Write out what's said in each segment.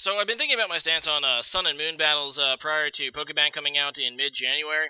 So I've been thinking about my stance on Sun and Moon battles prior to Pokebank coming out in mid-January.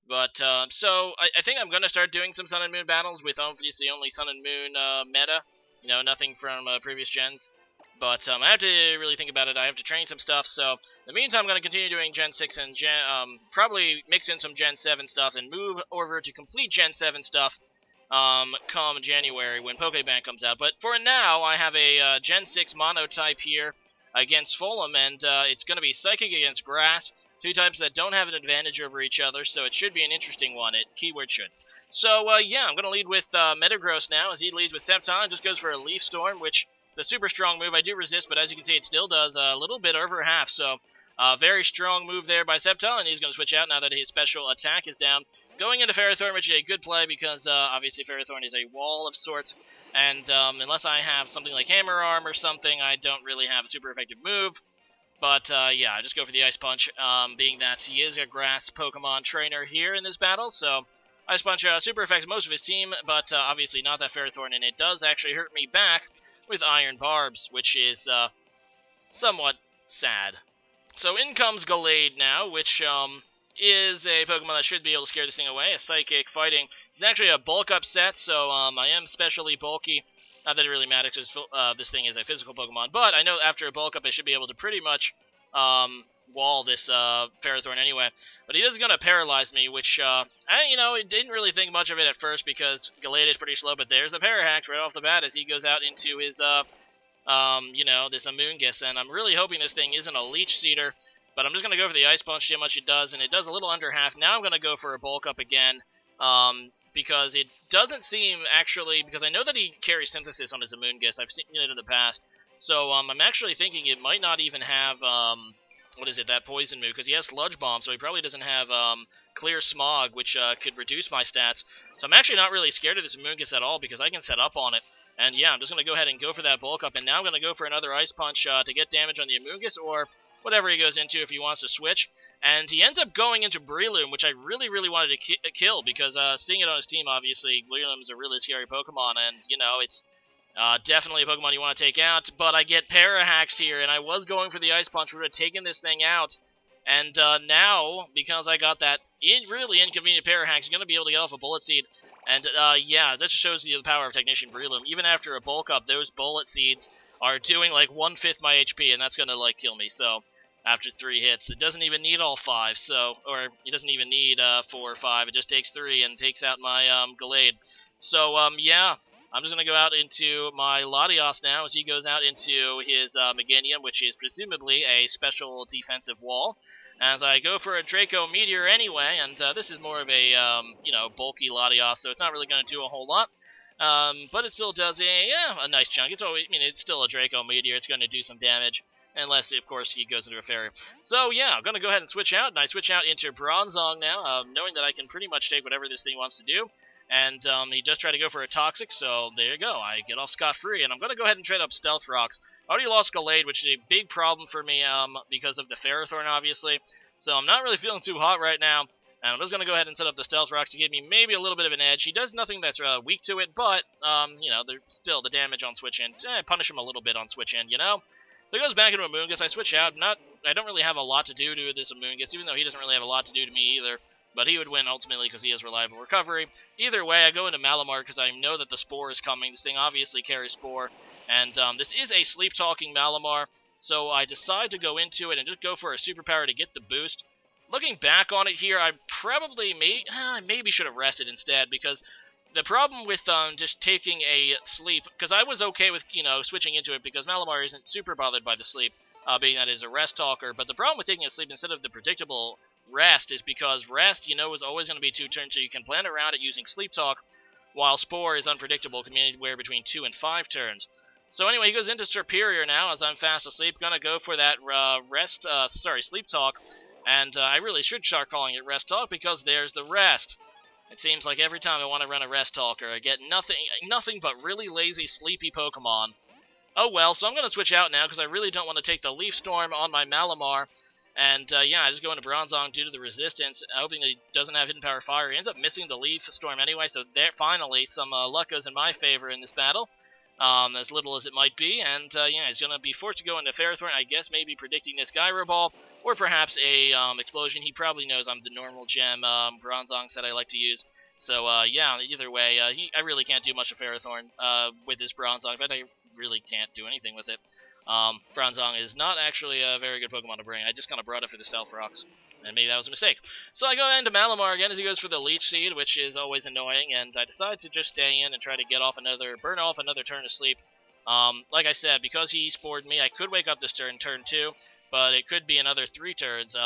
But I think I'm gonna start doing some Sun and Moon battles with obviously only Sun and Moon meta. You know, nothing from previous gens. But I have to really think about it. I have to train some stuff. So in the meantime, I'm gonna continue doing Gen 6 and probably mix in some Gen 7 stuff and move over to complete Gen 7 stuff come January when Pokebank comes out. But for now, I have a Gen 6 Monotype here against Fulham, and it's going to be Psychic against Grass, two types that don't have an advantage over each other, so it should be an interesting one. Keyword should. So, yeah, I'm going to lead with Metagross now, as he leads with Sceptile and just goes for a Leaf Storm, which is a super strong move. I do resist, but as you can see, it still does a little bit over half, so very strong move there by Sceptile, and he's going to switch out now that his special attack is down. Going into Ferrothorn, which is a good play because obviously Ferrothorn is a wall of sorts, and unless I have something like Hammer Arm or something, I don't really have a super effective move. But yeah, I just go for the Ice Punch, being that he is a Grass Pokemon trainer here in this battle, so Ice Punch super affects most of his team, but obviously not that Ferrothorn, and it does actually hurt me back with Iron Barbs, which is somewhat sad. So in comes Gallade now, which is a Pokemon that should be able to scare this thing away. A Psychic Fighting. It's actually a bulk up set, so I am specially bulky. Not that it really matters because this thing is a physical Pokemon, but I know after a bulk up I should be able to pretty much wall this Ferrothorn anyway. But he is going to paralyze me, which, I didn't really think much of it at first because Gallade is pretty slow, but there's the Parahax right off the bat as he goes out into his this Amoonguss, and I'm really hoping this thing isn't a Leech Seeder, but I'm just going to go for the Ice Punch, see how much it does, and it does a little under half. Now I'm going to go for a Bulk Up again, because it doesn't seem, actually, because I know that he carries Synthesis on his Amoonguss, I've seen it in the past, so I'm actually thinking it might not even have, that Poison move, because he has Sludge Bomb, so he probably doesn't have, Clear Smog, which, could reduce my stats, so I'm actually not really scared of this Amoonguss at all, because I can set up on it. And yeah, I'm just going to go ahead and go for that Bulk Up, and now I'm going to go for another Ice Punch to get damage on the Amoonguss, or whatever he goes into if he wants to switch. And he ends up going into Breloom, which I really, really wanted to kill, because seeing it on his team, obviously, Breloom is a really scary Pokemon, and, it's definitely a Pokemon you want to take out. But I get Parahaxed here, and I was going for the Ice Punch, we would have taken this thing out. And now, because I got that really inconvenient Parahax, I'm going to be able to get off a Bullet Seed. And, yeah, that just shows you the power of Technician Breloom. Even after a Bulk Up, those Bullet Seeds are doing, like, 1/5 my HP, and that's going to, like, kill me. So, after 3 hits, it doesn't even need all 5, so, or it doesn't even need 4 or 5. It just takes 3 and takes out my Gallade. So, yeah, I'm just going to go out into my Latios now as he goes out into his Meganium, which is presumably a special defensive wall. As I go for a Draco Meteor anyway, and this is more of a, bulky Latios, so it's not really going to do a whole lot. But it still does a nice chunk. It's still a Draco Meteor. It's going to do some damage, unless, of course, he goes into a Fairy. So, yeah, I'm going to go ahead and switch out, and I switch out into Bronzong now, knowing that I can pretty much take whatever this thing wants to do. And he does try to go for a Toxic, so there you go. I get off scot-free, and I'm going to go ahead and trade up Stealth Rocks. I already lost Gallade, which is a big problem for me because of the Ferrothorn, obviously. So I'm not really feeling too hot right now, and I'm just going to go ahead and set up the Stealth Rocks to give me maybe a little bit of an edge. He does nothing that's weak to it, but, there's still the damage on Switch End. Punish him a little bit on Switch End, So he goes back into Amoonguss. I switch out. I don't really have a lot to do to this Amoonguss, even though he doesn't really have a lot to do to me either. But he would win ultimately because he has reliable recovery. Either way, I go into Malamar because I know that the Spore is coming. This thing obviously carries Spore. And this is a sleep-talking Malamar. So I decide to go into it and just go for a superpower to get the boost. Looking back on it here, I probably maybe should have rested instead. Because the problem with just taking a sleep, because I was okay with, switching into it because Malamar isn't super bothered by the sleep, being that it is a rest talker. But the problem with taking a sleep instead of the predictable rest is because rest, is always going to be 2 turns, so you can plan around it using Sleep Talk, while Spore is unpredictable, can be anywhere between 2 and 5 turns. So anyway, he goes into Superior now as I'm fast asleep. Gonna go for that Sleep Talk, and I really should start calling it Rest Talk because there's the rest. It seems like every time I want to run a Rest Talker, I get nothing but really lazy, sleepy Pokemon. Oh well, so I'm going to switch out now because I really don't want to take the Leaf Storm on my Malamar. And, I just go into Bronzong due to the resistance, hoping that he doesn't have Hidden Power Fire. He ends up missing the Leaf Storm anyway, so there finally some luck goes in my favor in this battle. as little as it might be, and yeah, he's going to be forced to go into Ferrothorn, I guess maybe predicting this Gyro Ball, or perhaps a Explosion. He probably knows I'm the normal gem Bronzong set I like to use, so yeah, either way, I really can't do much of Ferrothorn with this Bronzong. In fact, I really can't do anything with it. Bronzong is not actually a very good Pokemon to bring. I just kind of brought it for the Stealth Rocks, and maybe that was a mistake. So I go into Malamar again as he goes for the Leech Seed, which is always annoying, and I decide to just stay in and try to burn off another turn of sleep. Like I said, because he spored me, I could wake up this turn 2, but it could be another 3 turns.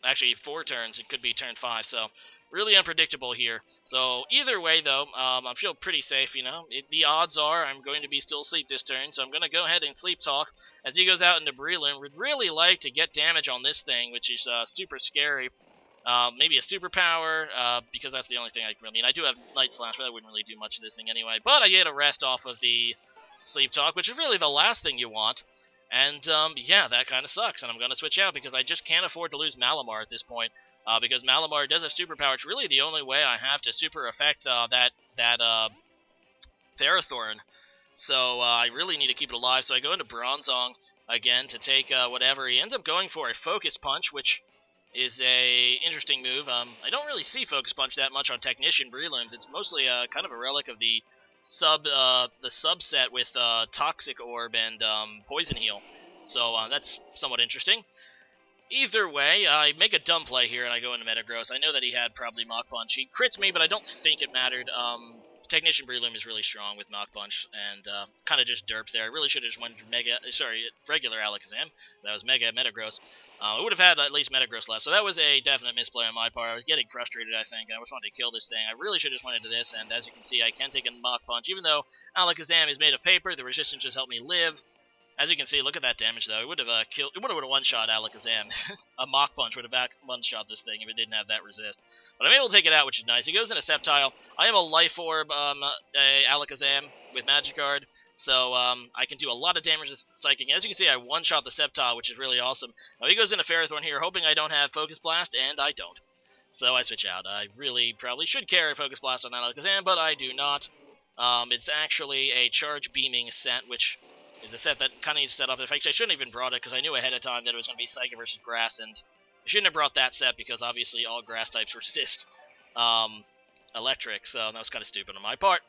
Actually 4 turns. It could be turn 5. So really unpredictable here. So either way, though, I feel pretty safe. The odds are I'm going to be still asleep this turn, so I'm going to go ahead and Sleep Talk as he goes out into Breloom. Would really like to get damage on this thing, which is super scary. Maybe a superpower, because that's the only thing I mean, I do have Night Slash, but that wouldn't really do much to this thing anyway. But I get a rest off of the Sleep Talk, which is really the last thing you want. And, yeah, that kind of sucks, and I'm going to switch out because I just can't afford to lose Malamar at this point. Because Malamar does have superpower. It's really the only way I have to super affect that Ferrothorn. So I really need to keep it alive. So I go into Bronzong again to take whatever. He ends up going for a Focus Punch, which is a interesting move. I don't really see Focus Punch that much on Technician Brelooms. It's mostly kind of a relic of the subset with Toxic Orb and Poison Heal. So that's somewhat interesting. Either way, I make a dumb play here and I go into Metagross. I know that he had probably Mach Punch. He crits me, but I don't think it mattered. Technician Breloom is really strong with Mach Punch, and kind of just derped there. I really should have just went regular Alakazam. That was Mega Metagross. I would have had at least Metagross left, so that was a definite misplay on my part. I was getting frustrated, I think. I just wanted to kill this thing. I really should have just went into this, and as you can see, I can take a Mach Punch. Even though Alakazam is made of paper, the resistance just helped me live. As you can see, look at that damage, though. It would have one-shot Alakazam. A Mach Punch would have one-shot this thing if it didn't have that resist. But I'm able to take it out, which is nice. He goes into Sceptile. I am a Life Orb Alakazam with Magikarp, so I can do a lot of damage with Psychic. As you can see, I one-shot the Sceptile, which is really awesome. Now he goes into Ferrothorn here, hoping I don't have Focus Blast, and I don't. So I switch out. I really probably should carry Focus Blast on that Alakazam, but I do not. It's actually a Charge Beaming set, which is a set that kind of needs to set up. In fact, I shouldn't have even brought it because I knew ahead of time that it was going to be Psychic versus Grass, and I shouldn't have brought that set because obviously all Grass types resist Electric, so that was kind of stupid on my part.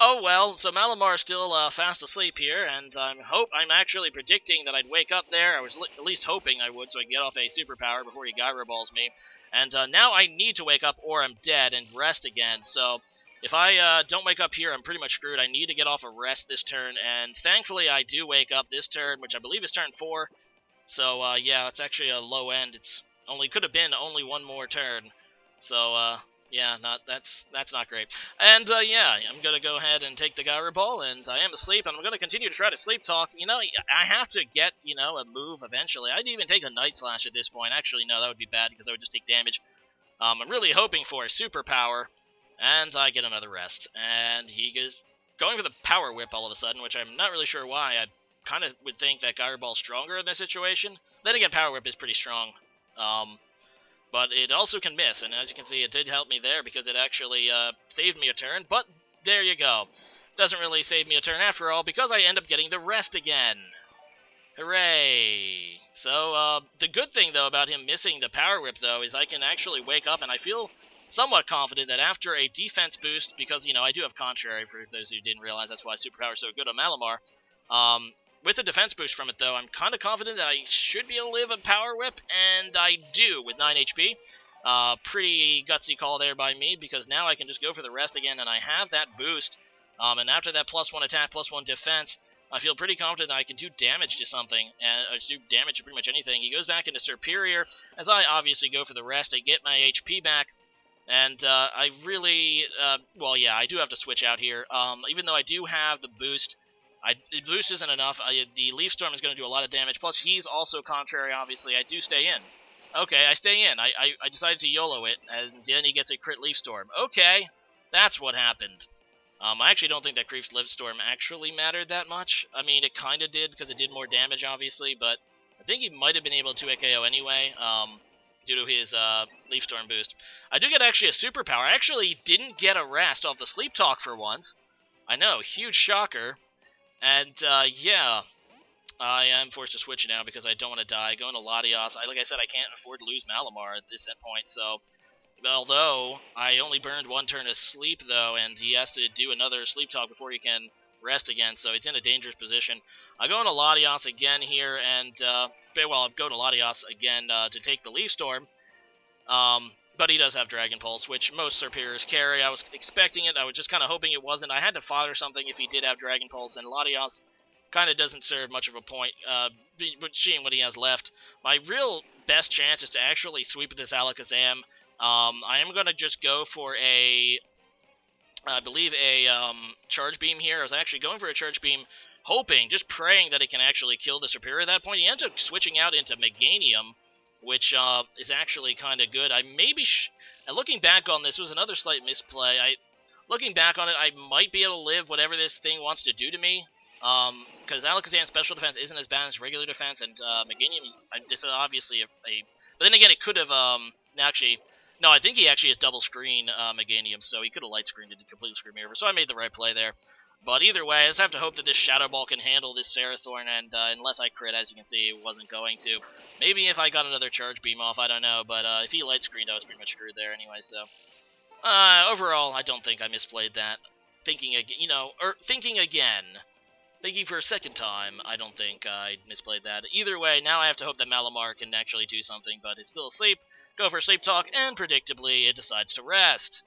Oh well, so Malamar is still fast asleep here, and I'm actually predicting that I'd wake up there. I was at least hoping I would, so I can get off a superpower before he Gyro Balls me. And now I need to wake up or I'm dead and rest again, so if I don't wake up here, I'm pretty much screwed. I need to get off a rest this turn, and thankfully I do wake up this turn, which I believe is turn 4. So, yeah, it's actually a low end. Could have been only one more turn. So, yeah, that's not great. And, yeah, I'm going to go ahead and take the Gyro Ball, and I am asleep, and I'm going to continue to try to Sleep Talk. I have to get, a move eventually. I'd even take a Night Slash at this point. Actually, no, that would be bad because I would just take damage. I'm really hoping for a superpower. And I get another rest. And he goes going for the Power Whip all of a sudden, which I'm not really sure why. I kind of would think that Gyro Ball's stronger in this situation. Then again, Power Whip is pretty strong. But it also can miss. And as you can see, it did help me there because it actually saved me a turn. But there you go. Doesn't really save me a turn after all because I end up getting the rest again. Hooray! So, the good thing, though, about him missing the Power Whip, though, is I can actually wake up and I feel somewhat confident that after a defense boost, because, I do have Contrary, for those who didn't realize that's why Superpower is so good on Malamar. With a defense boost from it, though, I'm kind of confident that I should be able to live a Power Whip, and I do with 9 HP. Pretty gutsy call there by me, because now I can just go for the rest again, and I have that boost. And after that +1 attack, +1 defense, I feel pretty confident that I can do damage to something, and do damage to pretty much anything. He goes back into Superior, as I obviously go for the rest. I get my HP back. And I really, well, yeah, I do have to switch out here. Even though I do have the boost, the boost isn't enough. The Leaf Storm is going to do a lot of damage. Plus, he's also Contrary, obviously. I do stay in. Okay, I stay in. I decided to YOLO it, and then he gets a crit Leaf Storm. Okay, that's what happened. I actually don't think that crit Leaf Storm actually mattered that much. I mean, it kind of did, because it did more damage, obviously, but I think he might have been able to 2-KO anyway. Due to his Leaf Storm boost. I do get actually a superpower. I actually didn't get a rest off the Sleep Talk for once. I know, huge shocker. And, yeah, I am forced to switch now because I don't want to die. Going to Latios, like I said, I can't afford to lose Malamar at this point, so... Although, I only burned one turn of sleep, though, and he has to do another sleep talk before he can rest again, so it's in a dangerous position. I go into Latios again here, and, well, I'm going to Latios again to take the Leaf Storm. But he does have Dragon Pulse, which most Serperiors carry. I was expecting it. I was just kind of hoping it wasn't. I had to fodder something if he did have Dragon Pulse, and Latios kind of doesn't serve much of a point, but seeing what he has left. My real best chance is to actually sweep this Alakazam. I am going to just go for I believe a Charge Beam here. I was actually going for a Charge Beam, hoping, just praying that it can actually kill the Serperior at that point. He ends up switching out into Meganium, which is actually kind of good. I maybe, and looking back on this, was another slight misplay. Looking back on it, I might be able to live whatever this thing wants to do to me. Because Alakazam's special defense isn't as bad as regular defense, and Meganium, this is obviously but then again, it could have, actually, no, I think he actually has double screen Meganium, so he could have light screened it to completely screw me over, so I made the right play there. But either way, I just have to hope that this Shadow Ball can handle this Ferrothorn, and unless I crit, as you can see, it wasn't going to. Maybe if I got another Charge Beam off, I don't know, but if he light screened, I was pretty much screwed there anyway, so. Overall, I don't think I misplayed that. Thinking again, thinking for a second time, I don't think I misplayed that. Either way, now I have to hope that Malamar can actually do something, but it's still asleep. Go for Sleep Talk, and predictably, it decides to rest.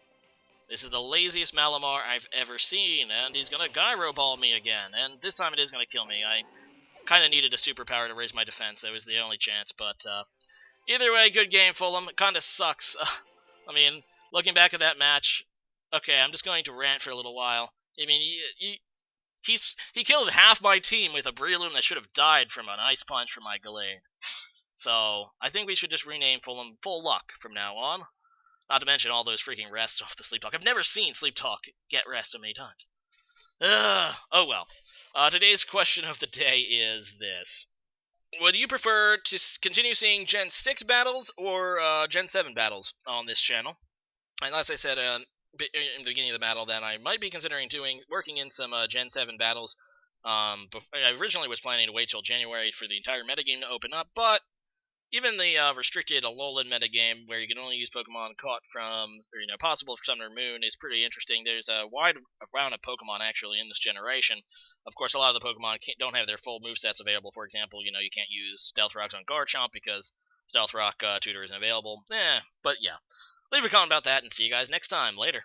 This is the laziest Malamar I've ever seen, and he's going to Gyro Ball me again, and this time it is going to kill me. I kind of needed a superpower to raise my defense. That was the only chance, but either way, good game, Fulham. It kind of sucks. I mean, looking back at that match, okay, I'm just going to rant for a little while. I mean, he killed half my team with a Breloom that should have died from an Ice Punch from my Gallade. So, I think we should just rename Fulham Fuluck from now on. Not to mention all those freaking rests off the Sleep Talk. I've never seen Sleep Talk get rest so many times. Oh well. Today's question of the day is this. Would you prefer to continue seeing Gen 6 battles or Gen 7 battles on this channel? And as I said in the beginning of the battle, that I might be considering working in some Gen 7 battles. I originally was planning to wait till January for the entire metagame to open up, but even the restricted Alolan metagame, where you can only use Pokemon caught from, or possible for Sun or Moon, is pretty interesting. There's a wide round of Pokemon actually in this generation. Of course, a lot of the Pokemon don't have their full movesets available. For example, you can't use Stealth Rocks on Garchomp because Stealth Rock Tutor isn't available. But yeah. Leave a comment about that and see you guys next time. Later.